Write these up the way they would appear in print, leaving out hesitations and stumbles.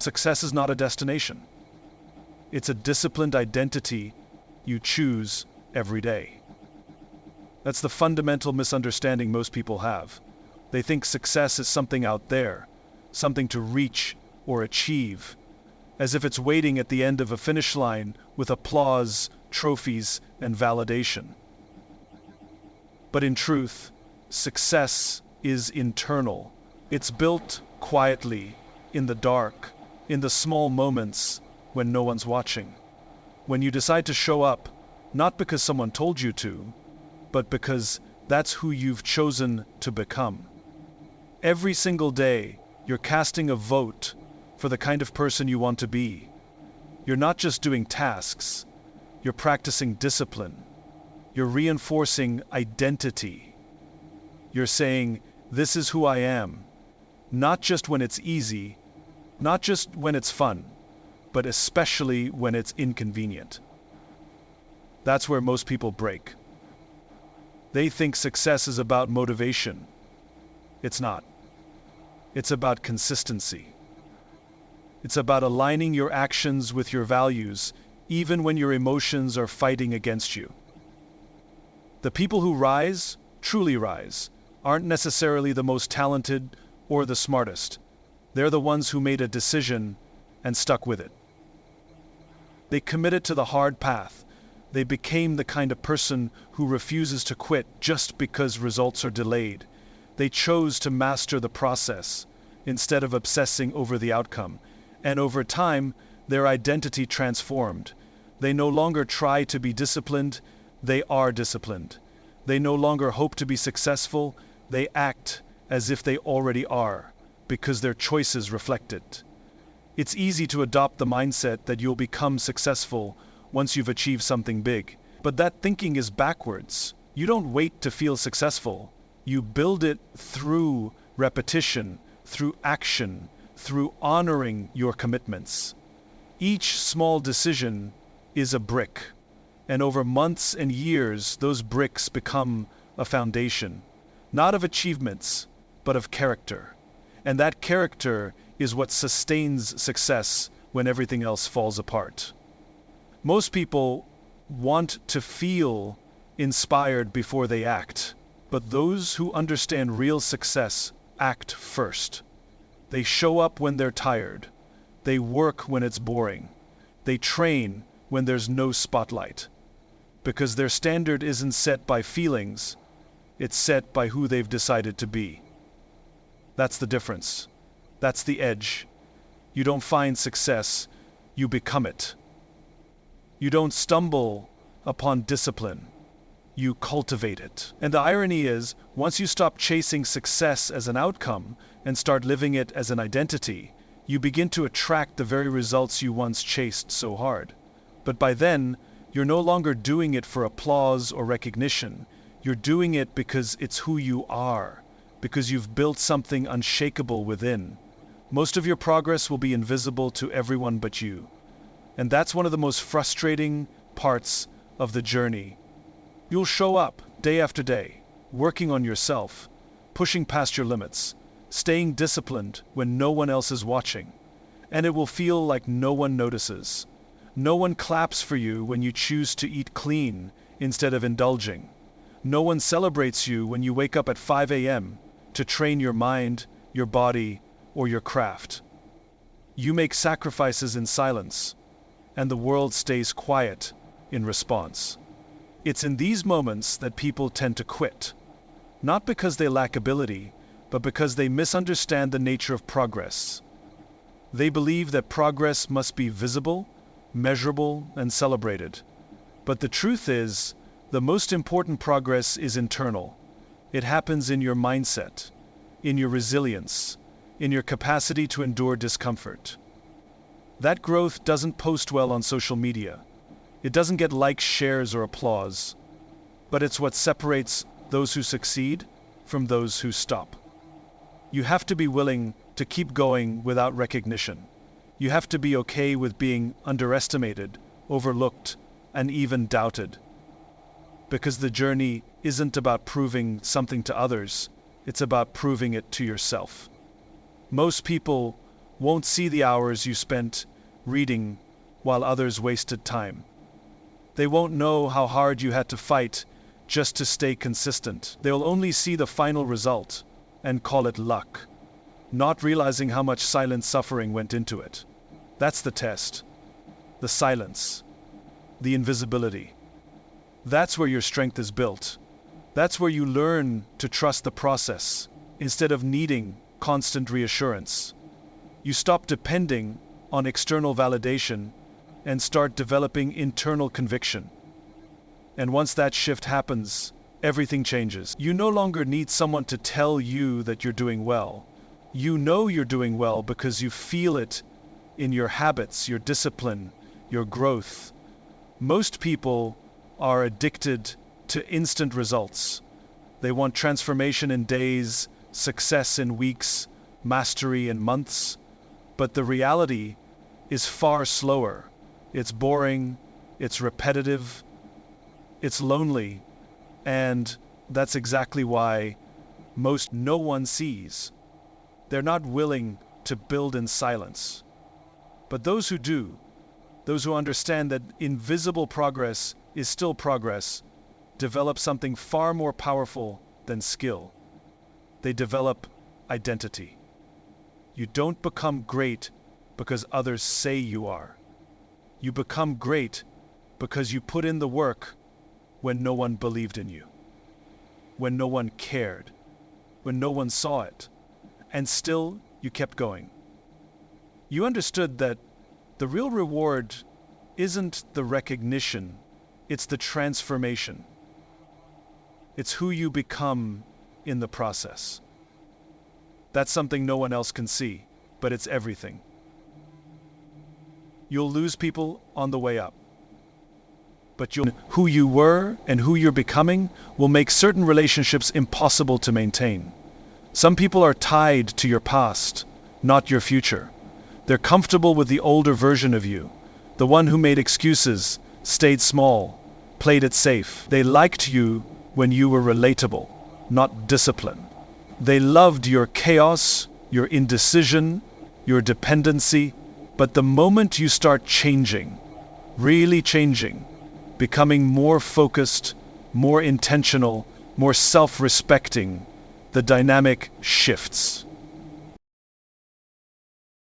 Success is not a destination. It's a disciplined identity you choose every day. That's the fundamental misunderstanding most people have. They think success is something out there, something to reach or achieve, as if it's waiting at the end of a finish line with applause, trophies, and validation. But in truth, success is internal. It's built quietly, in the dark, in the small moments when no one's watching. When you decide to show up, not because someone told you to, but because that's who you've chosen to become. Every single day, you're casting a vote for the kind of person you want to be. You're not just doing tasks, you're practicing discipline. You're reinforcing identity. You're saying, this is who I am, not just when it's easy, not just when it's fun, but especially when it's inconvenient. That's where most people break. They think success is about motivation. It's not. It's about consistency. It's about aligning your actions with your values, even when your emotions are fighting against you. The people who rise, truly rise, aren't necessarily the most talented or the smartest. They're the ones who made a decision and stuck with it. They committed to the hard path. They became the kind of person who refuses to quit just because results are delayed. They chose to master the process instead of obsessing over the outcome. And over time, their identity transformed. They no longer try to be disciplined, they are disciplined. They no longer hope to be successful, they act as if they already are, because their choices reflect it. It's easy to adopt the mindset that you'll become successful once you've achieved something big. But that thinking is backwards. You don't wait to feel successful. You build it through repetition, through action, through honoring your commitments. Each small decision is a brick, and over months and years, those bricks become a foundation, not of achievements, but of character. And that character is what sustains success when everything else falls apart. Most people want to feel inspired before they act, but those who understand real success act first. They show up when they're tired. They work when it's boring. They train when there's no spotlight. Because their standard isn't set by feelings, it's set by who they've decided to be. That's the difference. That's the edge. You don't find success, you become it. You don't stumble upon discipline, you cultivate it. And the irony is, once you stop chasing success as an outcome and start living it as an identity, you begin to attract the very results you once chased so hard. But by then, you're no longer doing it for applause or recognition. You're doing it because it's who you are, because you've built something unshakable within. Most of your progress will be invisible to everyone but you. And that's one of the most frustrating parts of the journey. You'll show up day after day, working on yourself, pushing past your limits, staying disciplined when no one else is watching. And it will feel like no one notices. No one claps for you when you choose to eat clean instead of indulging. No one celebrates you when you wake up at 5 a.m. to train your mind, your body, or your craft. You make sacrifices in silence, and the world stays quiet in response. It's in these moments that people tend to quit, not because they lack ability, but because they misunderstand the nature of progress. They believe that progress must be visible, measurable, and celebrated. But the truth is, the most important progress is internal. It happens in your mindset, in your resilience, in your capacity to endure discomfort. That growth doesn't post well on social media. It doesn't get likes, shares, or applause. But it's what separates those who succeed from those who stop. You have to be willing to keep going without recognition. You have to be okay with being underestimated, overlooked, and even doubted. Because the journey isn't about proving something to others, it's about proving it to yourself. Most people won't see the hours you spent reading while others wasted time. They won't know how hard you had to fight just to stay consistent. They'll only see the final result and call it luck, not realizing how much silent suffering went into it. That's the test. The silence. The invisibility. That's where your strength is built. That's where you learn to trust the process instead of needing constant reassurance. You stop depending on external validation and start developing internal conviction. And once that shift happens, everything changes. You no longer need someone to tell you that you're doing well. You know you're doing well because you feel it in your habits, your discipline, your growth. Most people are addicted to instant results. They want transformation in days, success in weeks, mastery in months. But the reality is far slower. It's boring, it's repetitive, it's lonely, and that's exactly why no one sees. They're not willing to build in silence. But those who do, those who understand that invisible progress is still progress, develop something far more powerful than skill. They develop identity. You don't become great because others say you are. You become great because you put in the work when no one believed in you, when no one cared, when no one saw it, and still you kept going. You understood that the real reward isn't the recognition, it's the transformation. It's who you become in the process. That's something no one else can see, but it's everything. You'll lose people on the way up. But who you were and who you're becoming will make certain relationships impossible to maintain. Some people are tied to your past, not your future. They're comfortable with the older version of you, the one who made excuses, stayed small, played it safe. They liked you when you were relatable, not disciplined. They loved your chaos, your indecision, your dependency. But the moment you start changing, really changing, becoming more focused, more intentional, more self-respecting, the dynamic shifts.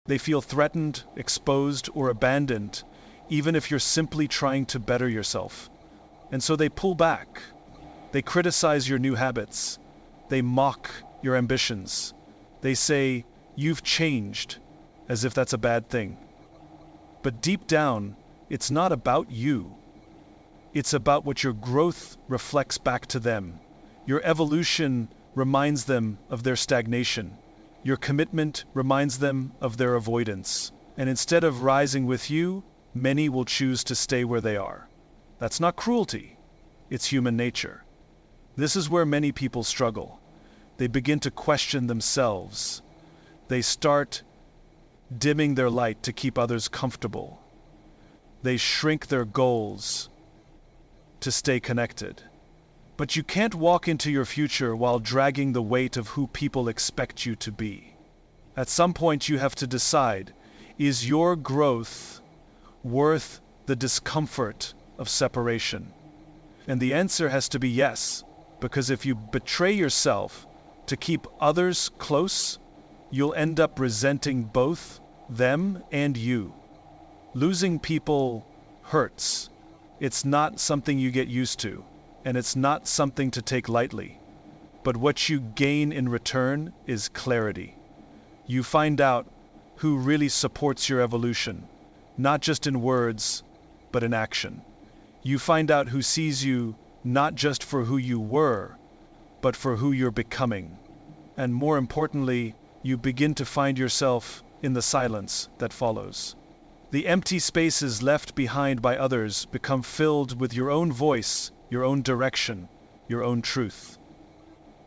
They feel threatened, exposed, or abandoned, even if you're simply trying to better yourself. And so they pull back. They criticize your new habits. They mock your ambitions. They say, "You've changed," as if that's a bad thing. But deep down, it's not about you. It's about what your growth reflects back to them. Your evolution reminds them of their stagnation. Your commitment reminds them of their avoidance. And instead of rising with you, many will choose to stay where they are. That's not cruelty. It's human nature. This is where many people struggle. They begin to question themselves. They start dimming their light to keep others comfortable. They shrink their goals to stay connected. But you can't walk into your future while dragging the weight of who people expect you to be. At some point you have to decide, is your growth worth the discomfort of separation? And the answer has to be yes, because if you betray yourself to keep others close, you'll end up resenting both them and you. Losing people hurts. It's not something you get used to, and it's not something to take lightly. But what you gain in return is clarity. You find out who really supports your evolution, not just in words, but in action. You find out who sees you not just for who you were, but for who you're becoming. And more importantly, you begin to find yourself in the silence that follows. The empty spaces left behind by others become filled with your own voice, your own direction, your own truth.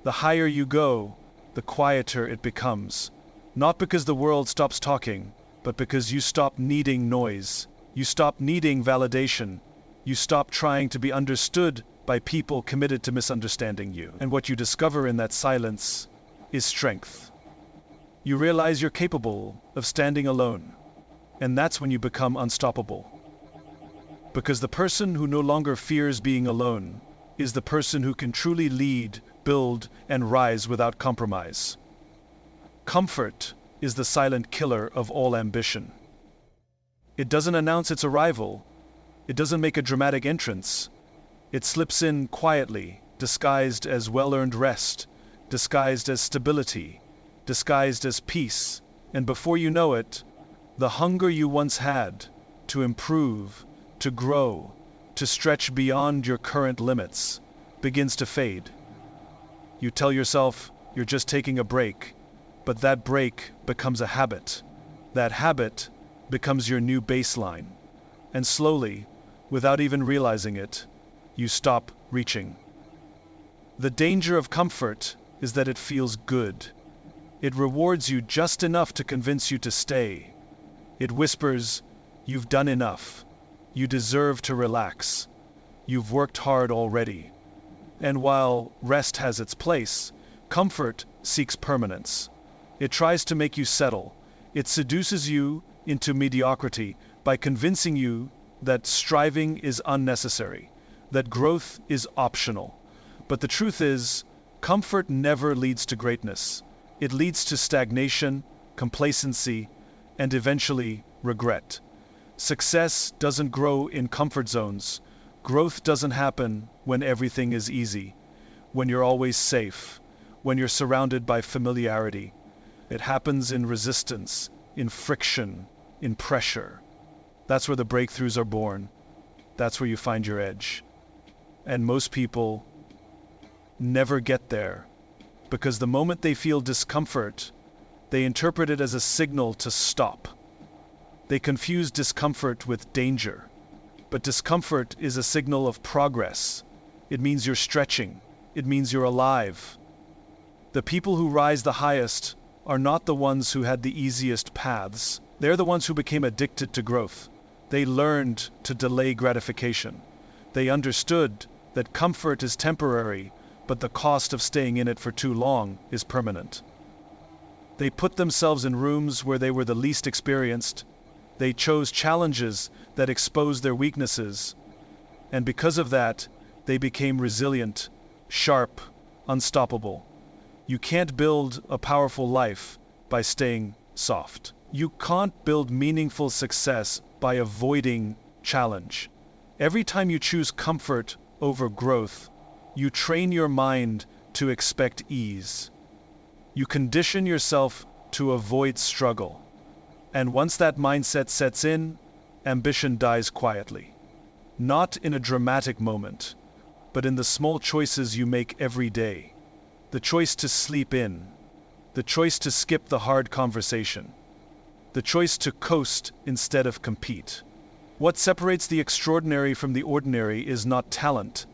The higher you go, the quieter it becomes. Not because the world stops talking, but because you stop needing noise. You stop needing validation. You stop trying to be understood by people committed to misunderstanding you. And what you discover in that silence is strength. You realize you're capable of standing alone, and that's when you become unstoppable. Because the person who no longer fears being alone is the person who can truly lead, build, and rise without compromise. Comfort is the silent killer of all ambition. It doesn't announce its arrival. It doesn't make a dramatic entrance. It slips in quietly, disguised as well-earned rest, disguised as stability, disguised as peace, and before you know it, the hunger you once had to improve, to grow, to stretch beyond your current limits begins to fade. You tell yourself you're just taking a break, but that break becomes a habit. That habit becomes your new baseline, and slowly, without even realizing it, you stop reaching. The danger of comfort is that it feels good. It rewards you just enough to convince you to stay. It whispers, "You've done enough. You deserve to relax. You've worked hard already." And while rest has its place, comfort seeks permanence. It tries to make you settle. It seduces you into mediocrity by convincing you that striving is unnecessary, that growth is optional. But the truth is, comfort never leads to greatness. It leads to stagnation, complacency, and eventually regret. Success doesn't grow in comfort zones. Growth doesn't happen when everything is easy, when you're always safe, when you're surrounded by familiarity. It happens in resistance, in friction, in pressure. That's where the breakthroughs are born. That's where you find your edge. And most people never get there, because the moment they feel discomfort, they interpret it as a signal to stop. They confuse discomfort with danger. But discomfort is a signal of progress. It means you're stretching. It means you're alive. The people who rise the highest are not the ones who had the easiest paths. They're the ones who became addicted to growth. They learned to delay gratification. They understood that comfort is temporary, but the cost of staying in it for too long is permanent. They put themselves in rooms where they were the least experienced. They chose challenges that exposed their weaknesses. And because of that, they became resilient, sharp, unstoppable. You can't build a powerful life by staying soft. You can't build meaningful success by avoiding challenge. Every time you choose comfort over growth, you train your mind to expect ease. You condition yourself to avoid struggle. And once that mindset sets in, ambition dies quietly. Not in a dramatic moment, but in the small choices you make every day. The choice to sleep in, the choice to skip the hard conversation, the choice to coast instead of compete. What separates the extraordinary from the ordinary is not talent,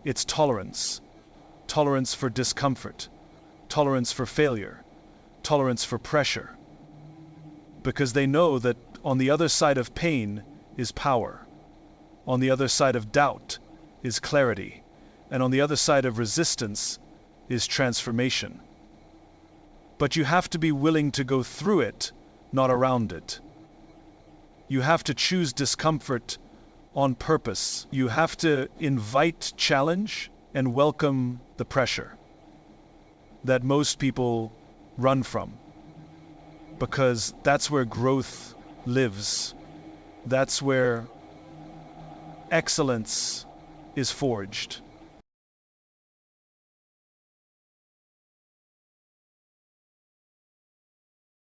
it's tolerance. Tolerance for discomfort, tolerance for failure, tolerance for pressure. Because they know that on the other side of pain is power. On the other side of doubt is clarity. And on the other side of resistance is transformation. But you have to be willing to go through it, not around it. You have to choose discomfort on purpose. You have to invite challenge and welcome the pressure that most people run from. Because that's where growth lives. That's where excellence is forged.